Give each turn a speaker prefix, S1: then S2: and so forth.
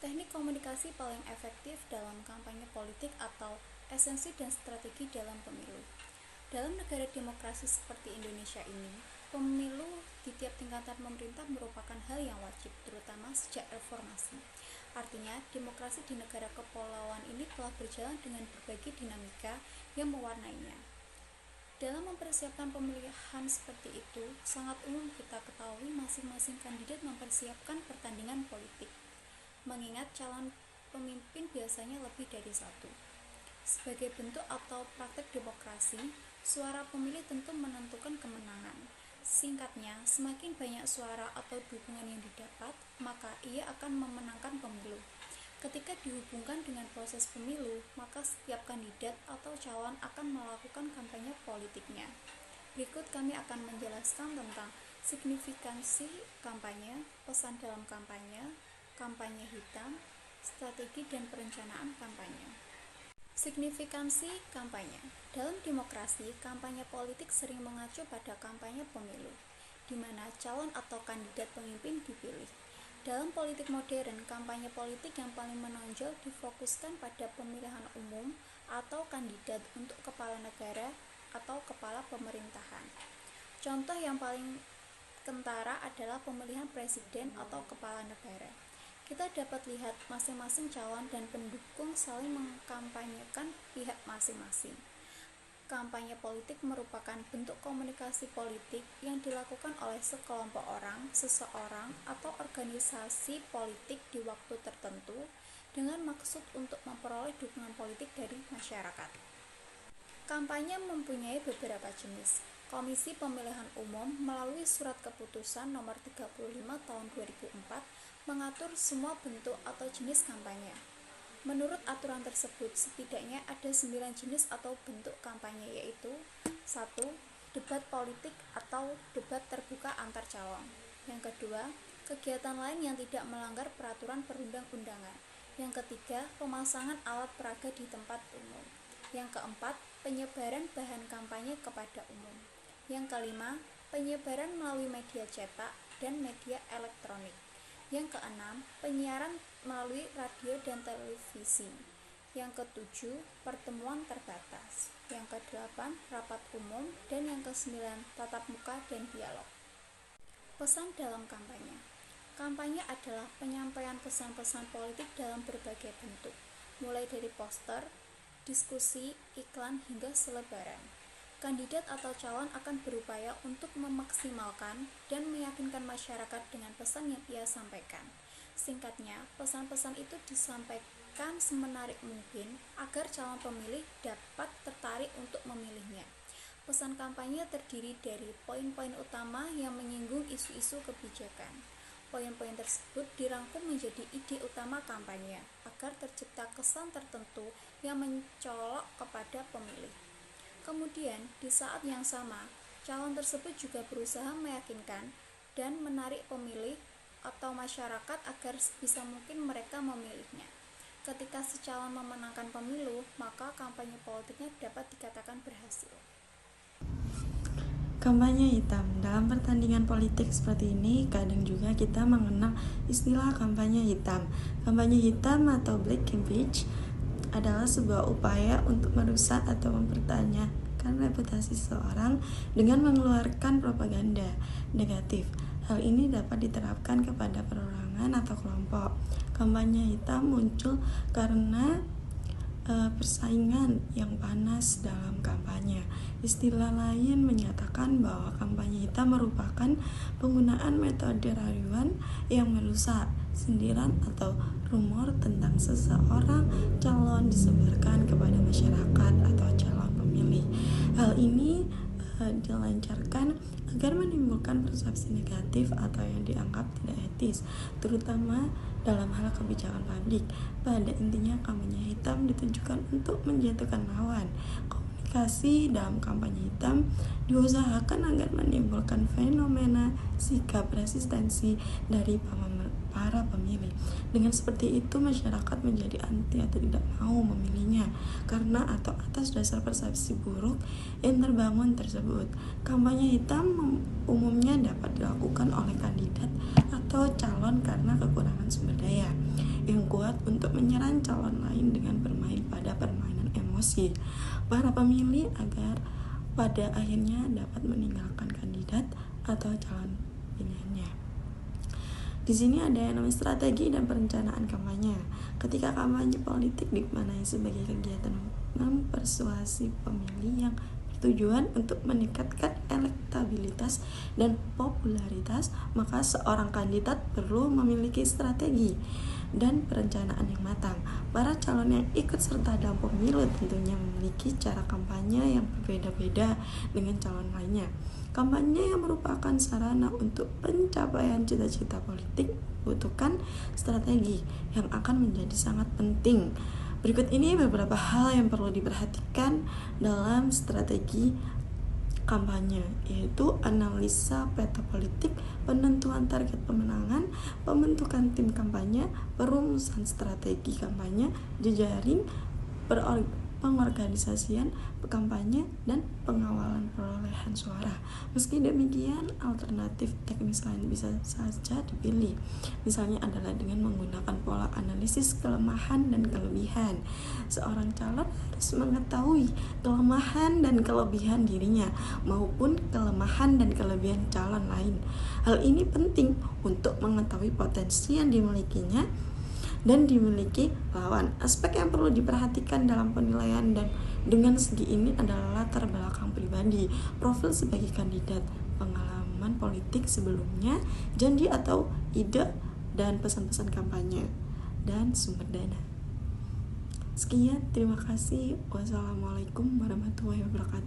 S1: Teknik komunikasi paling efektif dalam kampanye politik atau esensi dan strategi dalam pemilu. Dalam negara demokrasi seperti Indonesia ini, pemilu di tiap tingkatan pemerintah merupakan hal yang wajib, terutama sejak reformasi. Artinya, demokrasi di negara kepulauan ini telah berjalan dengan berbagai dinamika yang mewarnainya. Dalam mempersiapkan pemilihan seperti itu, sangat umum kita ketahui masing-masing kandidat mempersiapkan pertandingan politik, mengingat calon pemimpin biasanya lebih dari satu. Sebagai bentuk atau praktek demokrasi, suara pemilih tentu menentukan kemenangan. Singkatnya, semakin banyak suara atau dukungan yang didapat, maka ia akan memenangkan pemilu. Ketika dihubungkan dengan proses pemilu, maka setiap kandidat atau calon akan melakukan kampanye politiknya. Berikut kami akan menjelaskan tentang signifikansi kampanye, pesan dalam kampanye, kampanye hitam, strategi dan perencanaan kampanye. Signifikansi kampanye. Dalam demokrasi, kampanye politik sering mengacu pada kampanye pemilu, di mana calon atau kandidat pemimpin dipilih. Dalam politik modern, kampanye politik yang paling menonjol difokuskan pada pemilihan umum atau kandidat untuk kepala negara atau kepala pemerintahan. Contoh yang paling kentara adalah pemilihan presiden atau kepala negara. Kita dapat lihat masing-masing calon dan pendukung saling mengkampanyekan pihak masing-masing. Kampanye politik merupakan bentuk komunikasi politik yang dilakukan oleh sekelompok orang, seseorang, atau organisasi politik di waktu tertentu dengan maksud untuk memperoleh dukungan politik dari masyarakat. Kampanye mempunyai beberapa jenis. Komisi Pemilihan Umum melalui Surat Keputusan Nomor 35 Tahun 2004 mengatur semua bentuk atau jenis kampanye. Menurut aturan tersebut, setidaknya ada 9 jenis atau bentuk kampanye, yaitu 1. Debat politik atau debat terbuka antar calon. Yang kedua, kegiatan lain yang tidak melanggar peraturan perundang-undangan. Yang ketiga, pemasangan alat peraga di tempat umum. Yang keempat, penyebaran bahan kampanye kepada umum. Yang kelima, penyebaran melalui media cetak dan media elektronik. Yang keenam, penyiaran melalui radio dan televisi. Yang ketujuh, pertemuan terbatas. Yang kedelapan, rapat umum. Dan yang kesembilan, tatap muka dan dialog. Pesan dalam kampanye. Kampanye adalah penyampaian pesan-pesan politik dalam berbagai bentuk, mulai dari poster, diskusi, iklan, hingga selebaran. Kandidat atau calon akan berupaya untuk memaksimalkan dan meyakinkan masyarakat dengan pesan yang ia sampaikan. Singkatnya, pesan-pesan itu disampaikan semenarik mungkin agar calon pemilih dapat tertarik untuk memilihnya. Pesan kampanye terdiri dari poin-poin utama yang menyinggung isu-isu kebijakan. Poin-poin tersebut dirangkum menjadi ide utama kampanye agar tercipta kesan tertentu yang mencolok kepada pemilih. Kemudian, di saat yang sama, calon tersebut juga berusaha meyakinkan dan menarik pemilih atau masyarakat agar sebisa mungkin mereka memilihnya. Ketika si calon memenangkan pemilu, maka kampanye politiknya dapat dikatakan berhasil.
S2: Kampanye hitam. Dalam pertandingan politik seperti ini, kadang juga kita mengenal istilah kampanye hitam. Kampanye hitam atau black campaign adalah sebuah upaya untuk merusak atau mempertanyakan reputasi seseorang dengan mengeluarkan propaganda negatif. Hal ini dapat diterapkan kepada perorangan atau kelompok. Kampanye hitam muncul karena persaingan yang panas dalam kampanye. Istilah lain menyatakan bahwa kampanye hitam merupakan penggunaan metode rayuan yang merusak, sindiran atau rumor tentang seseorang calon disebarkan kepada masyarakat atau calon pemilih. Hal ini dilancarkan agar menimbulkan persepsi negatif atau yang dianggap tidak etis, terutama dalam hal kebijakan publik. Pada intinya, kampanye hitam ditujukan untuk menjatuhkan lawan. Komunikasi dalam kampanye hitam diusahakan agar menimbulkan fenomena sikap resistensi dari para pemilih. Dengan seperti itu, masyarakat menjadi anti atau tidak mau memilihnya karena atau atas dasar persepsi buruk yang terbangun tersebut. Kampanye hitam umumnya dapat dilakukan oleh kandidat atau calon karena kekurangan sumber daya yang kuat untuk menyerang calon lain dengan bermain pada permainan emosi para pemilih agar pada akhirnya dapat meninggalkan kandidat atau calon pilihannya. Di sini ada yang namanya strategi dan perencanaan kampanye. Ketika kampanye politik dimaknai sebagai kegiatan mempersuasi pemilih yang bertujuan untuk meningkatkan elektabilitas dan popularitas, maka seorang kandidat perlu memiliki strategi dan perencanaan yang matang. Para calon yang ikut serta dalam pemilu tentunya memiliki cara kampanye yang berbeda-beda dengan calon lainnya. Kampanye yang merupakan sarana untuk pencapaian cita-cita politik membutuhkan strategi yang akan menjadi sangat penting. Berikut ini beberapa hal yang perlu diperhatikan dalam strategi kampanye, yaitu analisa peta politik, penentuan target pemenangan, pembentukan tim kampanye, perumusan strategi kampanye, jejaring, pengorganisasian kampanye, dan pengawalan perolehan suara. Meski demikian, alternatif teknis lain bisa saja dipilih. Misalnya adalah dengan menggunakan pola analisis kelemahan dan kelebihan. Seorang calon harus mengetahui kelemahan dan kelebihan dirinya maupun kelemahan dan kelebihan calon lain. Hal ini penting untuk mengetahui potensi yang dimilikinya dan dimiliki lawan. Aspek yang perlu diperhatikan dalam penilaian dan dengan segi ini adalah latar belakang pribadi, profil sebagai kandidat, pengalaman politik sebelumnya, janji atau ide dan pesan-pesan kampanye, dan sumber dana. Sekian, terima kasih. Wassalamualaikum warahmatullahi wabarakatuh.